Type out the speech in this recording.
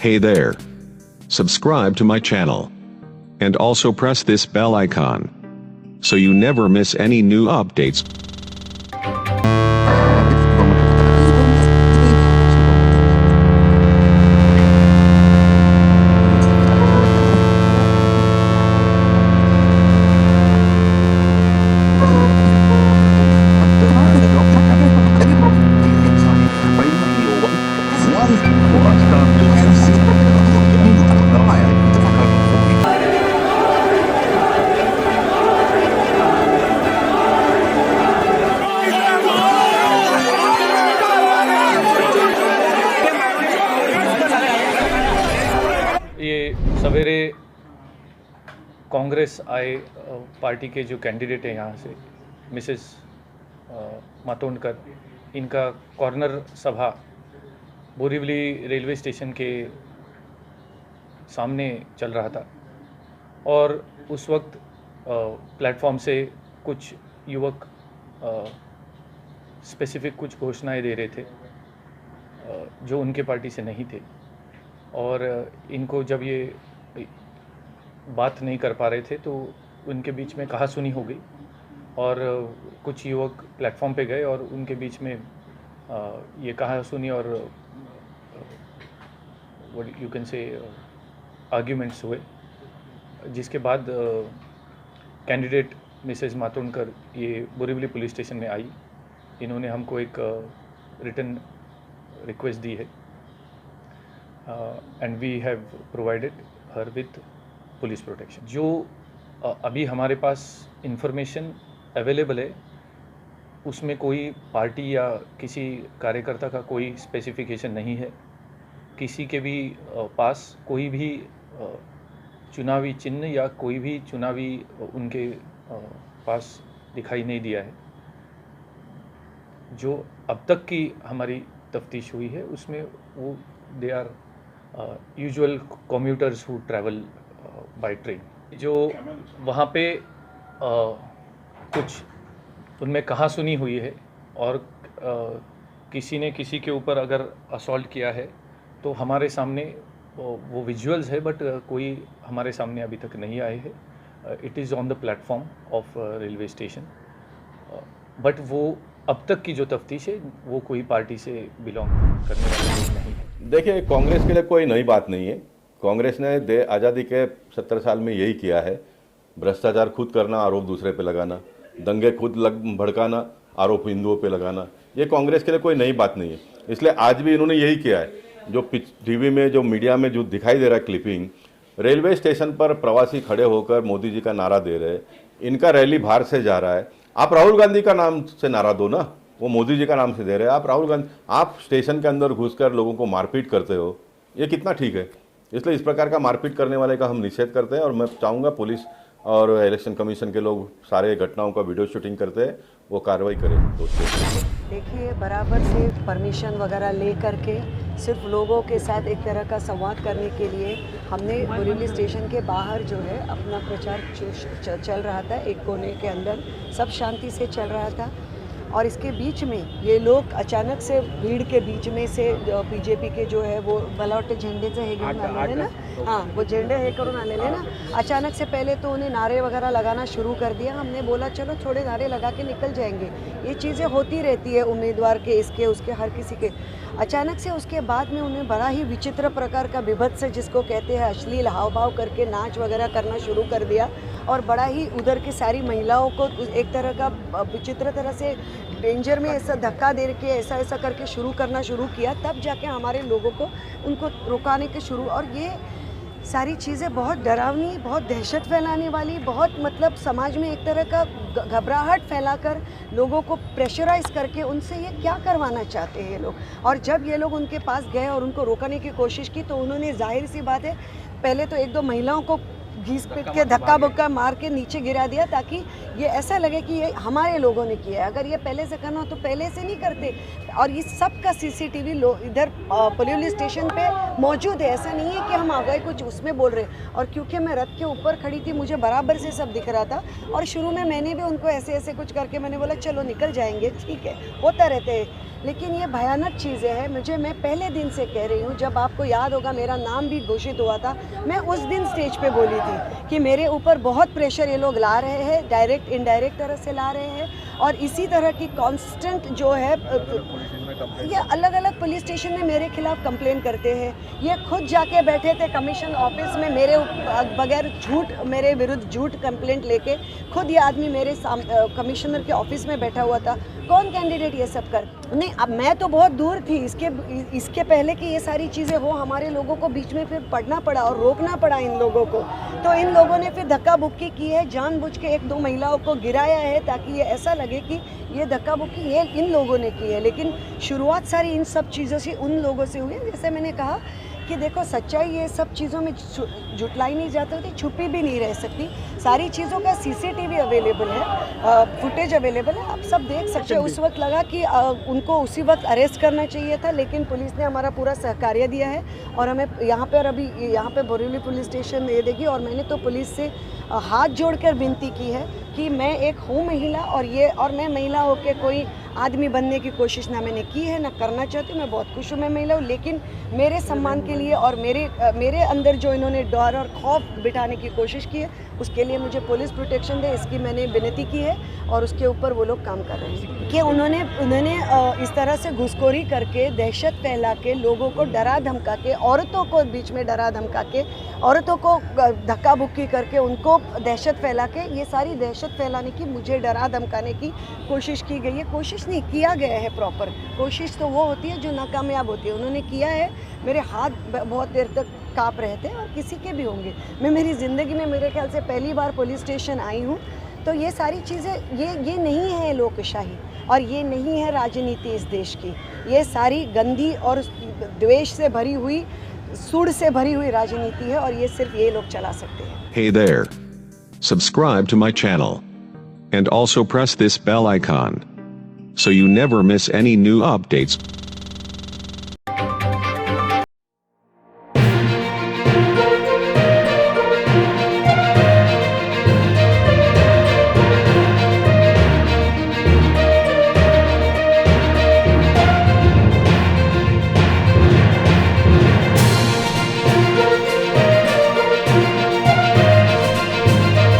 Hey there. Subscribe to my channel. And also press this bell icon, so you never miss any new updates. ये सवेरे कांग्रेस आए party के जो candidate हैं यहाँ से मिसेस मातोंडकर, इनका कॉर्नर सभा बोरीवली रेलवे स्टेशन के सामने चल रहा था और उस वक्त प्लेटफॉर्म से कुछ युवक स्पेसिफिक कुछ घोषणाएं दे रहे थे जो उनके पार्टी से नहीं थे और इनको जब ये बात नहीं कर पा रहे थे तो उनके बीच में कहासुनी हो गई और कुछ युवक प्लेटफॉर्म पे गए और उनके बीच में ये कहासुनी और what you can say arguments हुए, जिसके बाद कैंडिडेट मिसेस मातोंडकर ये बोरीवली पुलिस स्टेशन में आई। इन्होंने हमको एक रिटन रिक्वेस्ट दी है and we have provided her with police protection. जो अभी हमारे पास इंफॉर्मेशन अवेलेबल है उसमें कोई पार्टी या किसी कार्यकर्ता का कोई स्पेसिफिकेशन नहीं है। किसी के भी पास कोई भी चुनावी चिन्ह या कोई भी चुनावी उनके पास दिखाई नहीं दिया है। जो अब तक की हमारी तफ्तीश हुई है उसमें वो they are usual commuters who travel by train. जो वहाँ पे कुछ उनमें कहासुनी हुई है और किसी ने किसी के ऊपर अगर असॉल्ट किया है तो हमारे सामने वो विजुअल्स है, बट कोई हमारे सामने अभी तक नहीं आए हैं। It is on the platform of railway station, but वो अब तक की जो तफ्तीश है वो कोई पार्टी से बिलोंग करने वाली नहीं है। देखिए, कांग्रेस के लिए कोई नई बात नहीं है। कांग्रेस ने आज़ादी के 70 साल में यही किया है, भ्रष्टाचार खुद करना, आरोप दूसरे पे लगाना, दंगे खुद भड़काना, आरोप हिंदुओं पे लगाना। ये कांग्रेस के लिए कोई नई बात नहीं है। इसलिए आज भी इन्होंने यही किया है। जो टीवी में जो मीडिया में जो दिखाई दे रहा है क्लिपिंग, रेलवे स्टेशन पर प्रवासी खड़े होकर मोदी जी का नारा दे रहे हैं। इनका रैली बाहर से जा रहा है। आप राहुल गांधी का नाम से नारा दो ना, वो मोदी जी का नाम से दे रहे हैं। आप राहुल गांधी, आप स्टेशन के अंदर घुसकर लोगों को मारपीट करते हो, ये कितना ठीक है? इसलिए इस प्रकार का मारपीट करने वाले का हम निषेध करते हैं और मैं चाहूँगा पुलिस और इलेक्शन कमीशन के लोग सारे घटनाओं का वीडियो शूटिंग करते हैं, वो कार्रवाई करें। देखिए, बराबर से परमिशन वगैरह ले करके सिर्फ लोगों के साथ एक तरह का संवाद करने के लिए हमने बोरीवली स्टेशन के बाहर जो है अपना प्रचार चल रहा था। एक कोने के अंदर सब शांति से चल रहा था और इसके बीच में ये लोग अचानक से भीड़ के बीच में से बीजेपी के जो है वो बलावटे झंडे से हे घेऊन आलेले ना, हाँ वो झंडे हे करून आलेले ना, अचानक से पहले तो उन्हें नारे वगैरह लगाना शुरू कर दिया। हमने बोला चलो थोड़े नारे लगा के निकल जाएंगे, ये चीज़ें होती रहती है उम्मीदवार के, इसके उसके हर किसी के। अचानक से उसके बाद में उन्हें बड़ा ही विचित्र प्रकार का विभत्स जिसको कहते हैं अश्लील हाव भाव करके नाच वगैरह करना शुरू कर दिया और बड़ा ही उधर की सारी महिलाओं को एक तरह का विचित्र तरह से डेंजर में ऐसा धक्का दे के ऐसा ऐसा करके शुरू करना शुरू किया। तब जाके हमारे लोगों को उनको रुकाने के शुरू, और ये सारी चीज़ें बहुत डरावनी, बहुत दहशत फैलाने वाली, बहुत मतलब समाज में एक तरह का घबराहट फैलाकर लोगों को प्रेशराइज करके उनसे ये क्या करवाना चाहते हैं ये लोग। और जब ये लोग उनके पास गए और उनको रोकने की कोशिश की तो उन्होंने जाहिर सी बात है पहले तो एक दो महिलाओं को घीस पीट के धक्का बुक्का मार के नीचे गिरा दिया ताकि ये ऐसा लगे कि ये हमारे लोगों ने किया है। अगर ये पहले से करना हो तो पहले से नहीं करते। और ये सब का सीसीटीवी इधर बोरीवली स्टेशन पे मौजूद है, ऐसा नहीं है कि हम आ गए कुछ उसमें बोल रहे। और क्योंकि मैं रथ के ऊपर खड़ी थी मुझे बराबर से सब दिख रहा था और शुरू में मैंने भी उनको ऐसे ऐसे कुछ करके मैंने बोला चलो निकल जाएंगे, ठीक है, होता रहते हैं। लेकिन ये भयानक चीज़ें हैं। मैं पहले दिन से कह रही हूँ, जब आपको याद होगा मेरा नाम भी घोषित हुआ था, मैं उस दिन स्टेज पे बोली थी कि मेरे ऊपर बहुत प्रेशर ये लोग ला रहे हैं, डायरेक्ट इनडायरेक्ट तरह से ला रहे हैं, और इसी तरह की कांस्टेंट जो है ये अलग अलग पुलिस स्टेशन में मेरे खिलाफ कंप्लेन करते हैं। ये खुद जाके बैठे थे कमीशन ऑफिस में मेरे बगैर मेरे विरुद्ध झूठ कंप्लेंट लेके, खुद ये आदमी मेरे कमिश्नर के ऑफिस में बैठा हुआ था। कौन कैंडिडेट ये सब कर? नहीं, अब मैं तो बहुत दूर थी इसके पहले कि ये सारी चीज़ें हो, हमारे लोगों को बीच में फिर पढ़ना पड़ा और रोकना पड़ा इन लोगों को। तो इन लोगों ने फिर धक्का बुक्की की है, जानबूझ के 1-2 महिलाओं को गिराया है ताकि ये ऐसा लगे कि ये धक्का बुक्की ये इन लोगों ने की है। लेकिन शुरुआत सारी इन सब चीज़ों से उन लोगों से हुई है। जैसे मैंने कहा कि देखो, सच्चाई ये सब चीज़ों में जुटलाई नहीं जाती होती, छुपी भी नहीं रह सकती। सारी चीज़ों का सीसीटीवी अवेलेबल है, फुटेज अवेलेबल है, आप सब देख सकते हो। उस वक्त लगा कि उनको उसी वक्त अरेस्ट करना चाहिए था, लेकिन पुलिस ने हमारा पूरा सहकार्य दिया है और हमें यहाँ पर अभी यहाँ पे बोरीवली पुलिस स्टेशन दे देगी। और मैंने तो पुलिस से हाथ जोड़कर विनती की है कि मैं एक हूँ महिला, और मैं महिला होकर कोई आदमी बनने की कोशिश ना मैंने की है, ना करना चाहती हूँ। मैं बहुत खुश हूँ मैं महिला हूँ, लेकिन मेरे सम्मान के लिए और मेरे अंदर जो इन्होंने डर और खौफ बिठाने की कोशिश की है, उसके लिए मुझे पुलिस प्रोटेक्शन दे, इसकी मैंने विनती की है और उसके ऊपर वो लोग काम कर रहे हैं कि उन्होंने इस तरह से घुसखोरी करके, दहशत फैला के, लोगों को डरा धमका के, औरतों को बीच में डरा धमका के, औरतों को धक्का बुक्की करके, उनको दहशत फैला के, ये सारी दहशत फैलाने की, मुझे डरा धमकाने की कोशिश की गई है। कोशिश नहीं, किया गया है प्रॉपर। कोशिश तो वो होती है जो नाकामयाब होती है। उन्होंने किया है, मेरे हाथ बहुत देर तक काँप रहे थे और किसी के भी होंगे। मैं मेरी ज़िंदगी में मेरे ख्याल से पहली बार पुलिस स्टेशन आई हूँ, तो ये सारी चीज़ें ये नहीं है लोकशाही और ये नहीं है राजनीति इस देश की। ये सारी गंदी और द्वेष से भरी हुई, सूड से भरी हुई राजनीति है और ये सिर्फ ये लोग चला सकते हैं। Hey there. Subscribe to my channel. And also press this bell icon, so you never miss any new updates.